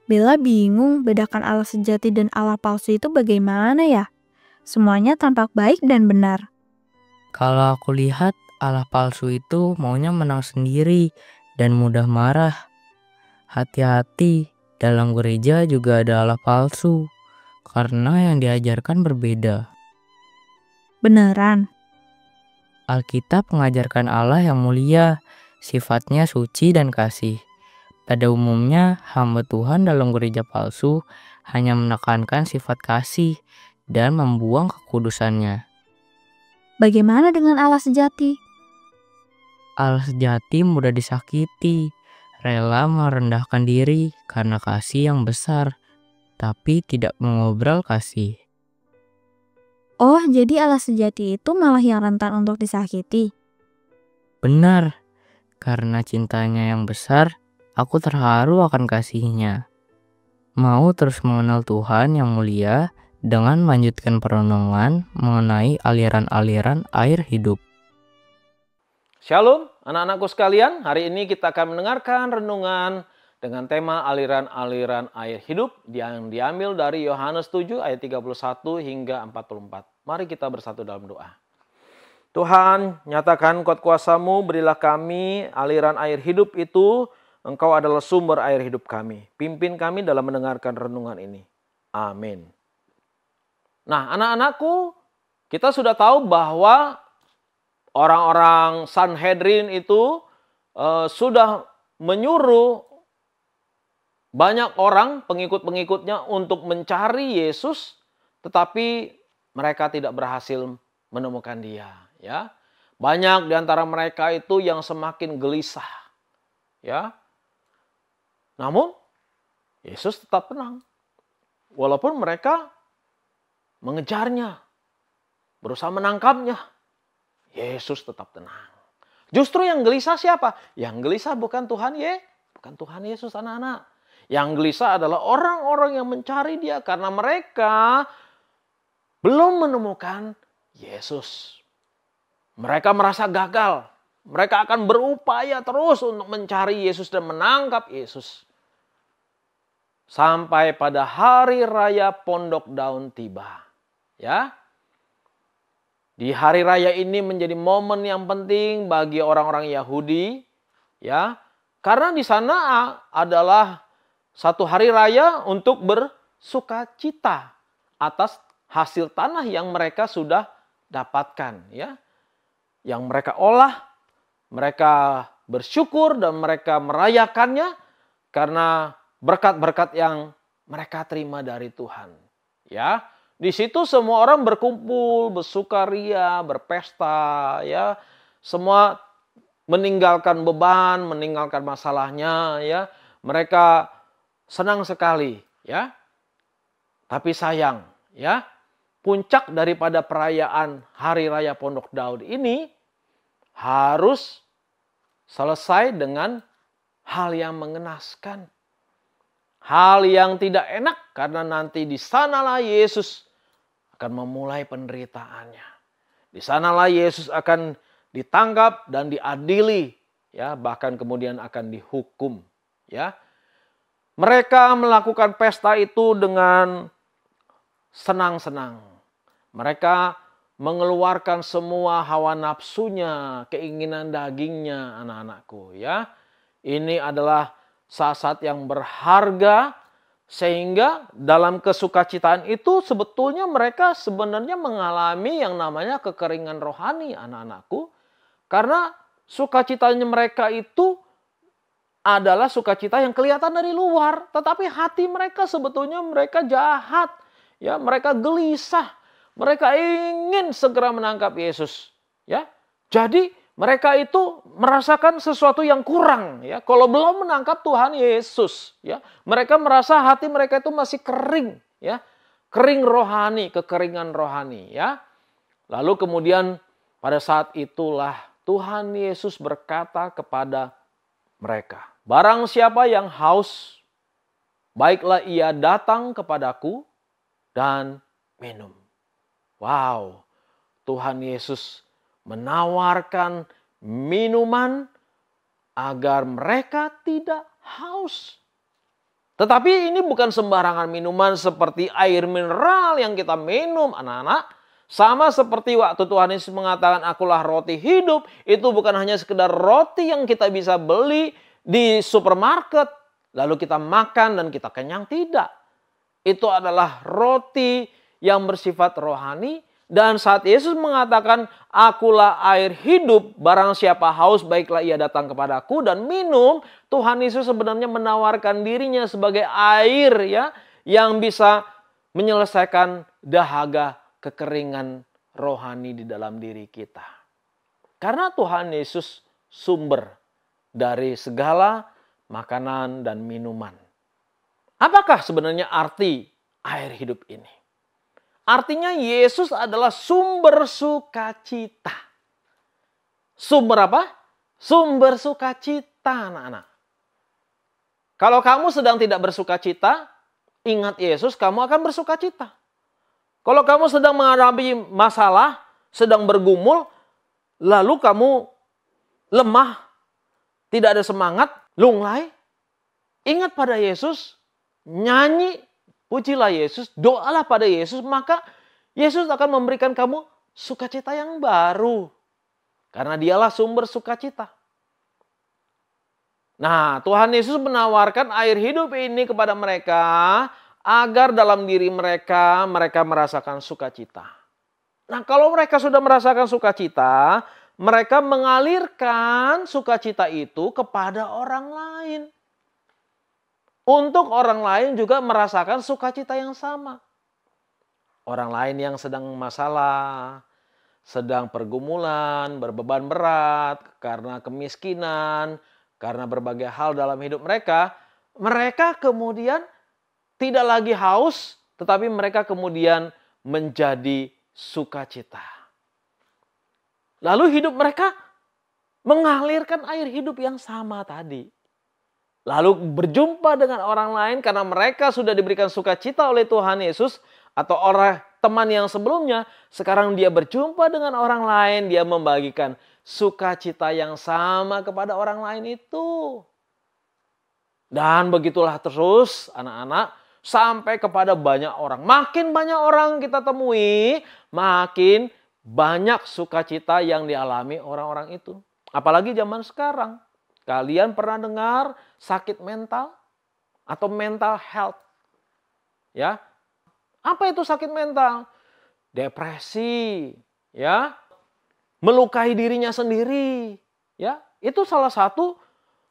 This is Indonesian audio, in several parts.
Bella bingung bedakan Allah sejati dan Allah palsu itu bagaimana ya? Semuanya tampak baik dan benar. Kalau aku lihat Allah palsu itu maunya menang sendiri dan mudah marah. Hati-hati, dalam gereja juga ada Allah palsu karena yang diajarkan berbeda. Beneran. Alkitab mengajarkan Allah yang mulia, sifatnya suci dan kasih. Pada umumnya, hamba Tuhan dalam gereja palsu hanya menekankan sifat kasih dan membuang kekudusannya. Bagaimana dengan Allah sejati? Allah sejati mudah disakiti, rela merendahkan diri karena kasih yang besar, tapi tidak mengobrol kasih. Oh, jadi Allah sejati itu malah yang rentan untuk disakiti. Benar, karena cintanya yang besar, aku terharu akan kasihnya. Mau terus mengenal Tuhan yang mulia dengan melanjutkan perenungan mengenai aliran-aliran air hidup. Shalom anak-anakku sekalian, hari ini kita akan mendengarkan renungan dengan tema aliran-aliran air hidup yang diambil dari Yohanes 7 ayat 31 hingga 44. Mari kita bersatu dalam doa. Tuhan, nyatakan kuat kuasa-Mu, berilah kami aliran air hidup itu, Engkau adalah sumber air hidup kami. Pimpin kami dalam mendengarkan renungan ini. Amin. Nah, anak-anakku, kita sudah tahu bahwa orang-orang Sanhedrin itu sudah menyuruh banyak orang pengikut-pengikutnya untuk mencari Yesus, tetapi mereka tidak berhasil menemukan dia. Ya, banyak di antara mereka itu yang semakin gelisah. Ya, namun Yesus tetap tenang, walaupun mereka mengejarnya, berusaha menangkapnya. Yesus tetap tenang. Justru yang gelisah siapa? Yang gelisah bukan Tuhan Yesus, anak-anak. Yang gelisah adalah orang-orang yang mencari dia karena mereka belum menemukan Yesus. Mereka merasa gagal. Mereka akan berupaya terus untuk mencari Yesus dan menangkap Yesus. Sampai pada hari raya Pondok Daun tiba. Ya. Di hari raya ini menjadi momen yang penting bagi orang-orang Yahudi, ya. Karena di sana adalah satu hari raya untuk bersukacita atas hasil tanah yang mereka sudah dapatkan, ya. Yang mereka olah, mereka bersyukur dan mereka merayakannya karena berkat-berkat yang mereka terima dari Tuhan, ya. Di situ semua orang berkumpul, bersukaria, berpesta, ya. Semua meninggalkan beban, meninggalkan masalahnya, ya. Mereka senang sekali, ya. Tapi sayang, ya. Puncak daripada perayaan Hari Raya Pondok Daun ini harus selesai dengan hal yang mengenaskan. Hal yang tidak enak karena nanti di sanalah Yesus akan memulai penderitaannya. Di sanalah Yesus akan ditangkap dan diadili, ya, bahkan kemudian akan dihukum, ya. Mereka melakukan pesta itu dengan senang-senang. Mereka mengeluarkan semua hawa nafsunya, keinginan dagingnya, anak-anakku, ya. Ini adalah saat-saat yang berharga, sehingga dalam kesukacitaan itu sebetulnya mereka sebenarnya mengalami yang namanya kekeringan rohani, anak-anakku. Karena sukacitanya mereka itu adalah sukacita yang kelihatan dari luar, tetapi hati mereka sebetulnya mereka jahat, ya, mereka gelisah, mereka ingin segera menangkap Yesus, ya. Jadi mereka itu merasakan sesuatu yang kurang, ya. Kalau belum menangkap Tuhan Yesus, ya, mereka merasa hati mereka itu masih kering, ya, kering rohani, kekeringan rohani, ya. Lalu kemudian pada saat itulah Tuhan Yesus berkata kepada mereka, "Barang siapa yang haus, baiklah ia datang kepadaku dan minum." Wow, Tuhan Yesus menawarkan minuman agar mereka tidak haus. Tetapi ini bukan sembarangan minuman seperti air mineral yang kita minum, anak-anak. Sama seperti waktu Tuhan Yesus mengatakan, akulah roti hidup. Itu bukan hanya sekedar roti yang kita bisa beli di supermarket, lalu kita makan dan kita kenyang. Tidak. Itu adalah roti yang bersifat rohani. Dan saat Yesus mengatakan, akulah air hidup, barang siapa haus baiklah ia datang kepadaku dan minum. Tuhan Yesus sebenarnya menawarkan dirinya sebagai air ya, yang bisa menyelesaikan dahaga kekeringan rohani di dalam diri kita. Karena Tuhan Yesus sumber dari segala makanan dan minuman. Apakah sebenarnya arti air hidup ini? Artinya Yesus adalah sumber sukacita. Sumber apa? Sumber sukacita, anak-anak. Kalau kamu sedang tidak bersukacita, ingat Yesus, kamu akan bersukacita. Kalau kamu sedang menghadapi masalah, sedang bergumul, lalu kamu lemah, tidak ada semangat, lunglai, ingat pada Yesus, nyanyi, pujilah Yesus, doalah pada Yesus, maka Yesus akan memberikan kamu sukacita yang baru. Karena dialah sumber sukacita. Nah, Tuhan Yesus menawarkan air hidup ini kepada mereka agar dalam diri mereka merasakan sukacita. Nah, kalau mereka sudah merasakan sukacita, mereka mengalirkan sukacita itu kepada orang lain. Untuk orang lain juga merasakan sukacita yang sama. Orang lain yang sedang masalah, sedang pergumulan, berbeban berat, karena kemiskinan, karena berbagai hal dalam hidup mereka, mereka kemudian tidak lagi haus, tetapi mereka kemudian menjadi sukacita. Lalu hidup mereka mengalirkan air hidup yang sama tadi. Lalu berjumpa dengan orang lain karena mereka sudah diberikan sukacita oleh Tuhan Yesus atau oleh teman yang sebelumnya. Sekarang dia berjumpa dengan orang lain, dia membagikan sukacita yang sama kepada orang lain itu. Dan begitulah terus anak-anak sampai kepada banyak orang. Makin banyak orang kita temui, makin banyak sukacita yang dialami orang-orang itu. Apalagi zaman sekarang. Kalian pernah dengar sakit mental atau mental health? Ya. Apa itu sakit mental? Depresi, ya. Melukai dirinya sendiri, ya. Itu salah satu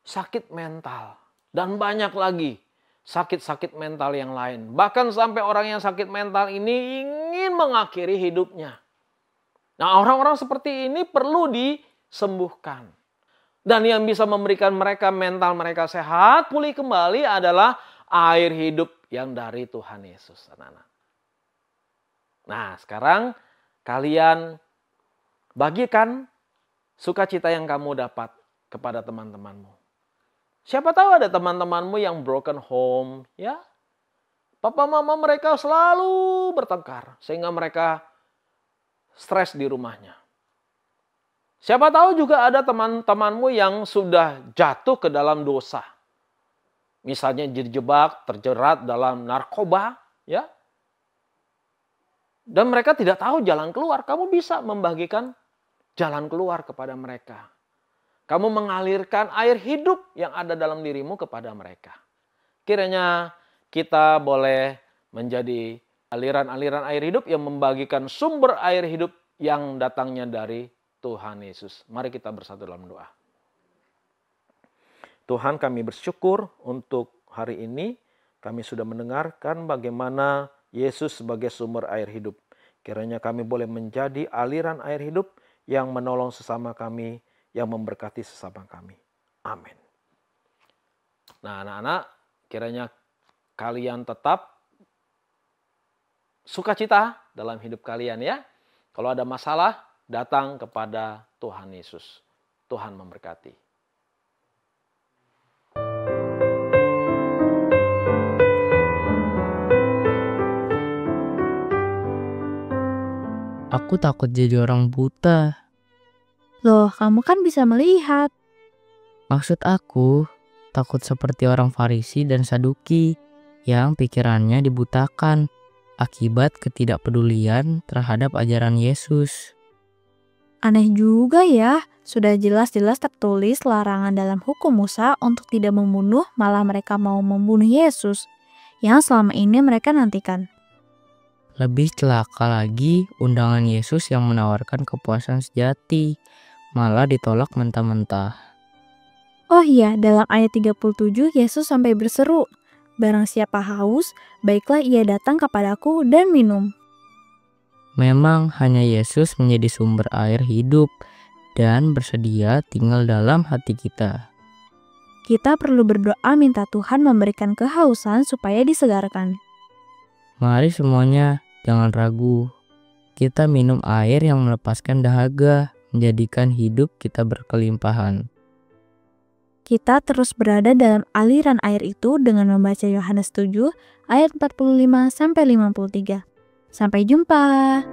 sakit mental. Dan banyak lagi sakit-sakit mental yang lain. Bahkan sampai orang yang sakit mental ini ingin mengakhiri hidupnya. Nah, orang-orang seperti ini perlu disembuhkan. Dan yang bisa memberikan mereka mental mereka sehat, pulih kembali adalah air hidup yang dari Tuhan Yesus, anak-anak. Nah, sekarang kalian bagikan sukacita yang kamu dapat kepada teman-temanmu. Siapa tahu ada teman-temanmu yang broken home, ya. Papa mama mereka selalu bertengkar sehingga mereka stres di rumahnya. Siapa tahu juga ada teman-temanmu yang sudah jatuh ke dalam dosa. Misalnya dijebak, terjerat dalam narkoba, ya. Dan mereka tidak tahu jalan keluar. Kamu bisa membagikan jalan keluar kepada mereka. Kamu mengalirkan air hidup yang ada dalam dirimu kepada mereka. Kiranya kita boleh menjadi aliran-aliran air hidup yang membagikan sumber air hidup yang datangnya dari Tuhan Yesus. Mari kita bersatu dalam doa. Tuhan, kami bersyukur untuk hari ini. Kami sudah mendengarkan bagaimana Yesus sebagai sumber air hidup. Kiranya kami boleh menjadi aliran air hidup yang menolong sesama kami, yang memberkati sesama kami. Amin. Nah, anak-anak, kiranya kalian tetap sukacita dalam hidup kalian ya. Kalau ada masalah, datang kepada Tuhan Yesus. Tuhan memberkati. Aku takut jadi orang buta. Loh, kamu kan bisa melihat. Maksud aku, takut seperti orang Farisi dan Saduki yang pikirannya dibutakan akibat ketidakpedulian terhadap ajaran Yesus. Aneh juga ya, sudah jelas-jelas tertulis larangan dalam hukum Musa untuk tidak membunuh, malah mereka mau membunuh Yesus yang selama ini mereka nantikan. Lebih celaka lagi, undangan Yesus yang menawarkan kepuasan sejati malah ditolak mentah-mentah. Oh iya, dalam ayat 37 Yesus sampai berseru, "Barang siapa haus, baiklah ia datang kepadaku dan minum." Memang hanya Yesus menjadi sumber air hidup dan bersedia tinggal dalam hati kita. Kita perlu berdoa minta Tuhan memberikan kehausan supaya disegarkan. Mari semuanya, jangan ragu. Kita minum air yang melepaskan dahaga, menjadikan hidup kita berkelimpahan. Kita terus berada dalam aliran air itu dengan membaca Yohanes 7 ayat 45-53. Sampai jumpa.